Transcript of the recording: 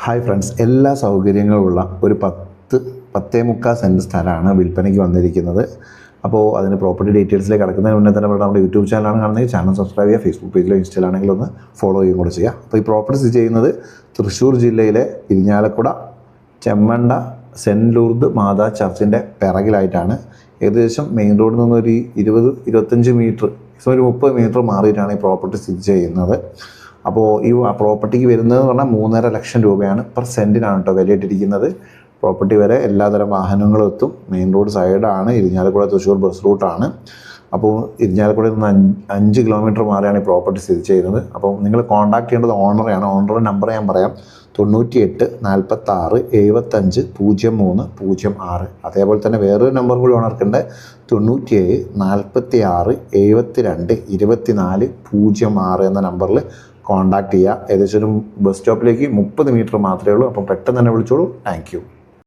Hi friends, എല്ലാ സൗകര്യങ്ങളുമുള്ള ഒരു 10-10.25 cent സ്ഥലമാണ് വിൽപ്പനയ്ക്ക് വന്നിരിക്കുന്നത്. അപ്പോൾ അതിന് പ്രോപ്പർട്ടി ഡീറ്റെയിൽസിലേക്ക് കിടക്കുന്നതിന് മുന്നേ തന്നെ നമ്മുടെ യൂട്യൂബ് ചാനലാണ് കാണുന്നത്. ചാനൽ സബ്സ്ക്രൈബ് ചെയ്യുക, ഫേസ്ബുക്ക് പേജിലോ ഇൻസ്റ്റയിലാണെങ്കിൽ ഒന്ന് ഫോളോ ചെയ്യുകയും കൂടെ ചെയ്യുക. അപ്പോൾ ഈ പ്രോപ്പർട്ടി സ്ഥിതി ചെയ്യുന്നത് തൃശ്ശൂർ ജില്ലയിലെ ഇരിഞ്ഞാലക്കുട ചെമ്മണ്ട സെൻറ്റ് ലൂർദ് മാതാ ചർച്ചിൻ്റെ പിറകിലായിട്ടാണ്. ഏകദേശം മെയിൻ റോഡിൽ നിന്നൊരു 20-25 മീറ്റർ, ഒരു 30 മീറ്റർ മാറിയിട്ടാണ് ഈ പ്രോപ്പർട്ടി സ്ഥിതി ചെയ്യുന്നത്. അപ്പോൾ ഈ പ്രോപ്പർട്ടിക്ക് വരുന്നതെന്ന് പറഞ്ഞാൽ 3.5 ലക്ഷം രൂപയാണ് പെർ സെൻറ്റിനാണ് കേട്ടോ വിലയിട്ടിരിക്കുന്നത്. പ്രോപ്പർട്ടി വരെ എല്ലാതരം വാഹനങ്ങളും എത്തും. മെയിൻ റോഡ് സൈഡാണ്. ഇരിഞ്ഞാലക്കുട തൃശ്ശൂർ ബസ് റൂട്ടാണ്. അപ്പോൾ ഇരിഞ്ഞാലക്കുടയിൽ നിന്ന് 5 കിലോമീറ്റർ മാറിയാണ് ഈ പ്രോപ്പർട്ടി സ്ഥിതി ചെയ്യുന്നത്. അപ്പോൾ നിങ്ങൾ കോൺടാക്ട് ചെയ്യേണ്ടത് ഓണറെയാണ്. ഓണറുടെ നമ്പർ ഞാൻ പറയാം: 98 46 75 03 06. അതേപോലെ തന്നെ വേറൊരു നമ്പർ കൂടി ഓണർക്കുണ്ട്: 97 46 72 24 06 എന്ന നമ്പറിൽ കോൺടാക്ട് ചെയ്യുക. ഏകദേശം ഒരു ബസ് സ്റ്റോപ്പിലേക്ക് 30 മീറ്റർ മാത്രമേ ഉള്ളൂ. അപ്പം പെട്ടെന്ന് തന്നെ വിളിച്ചോളൂ. Thank you.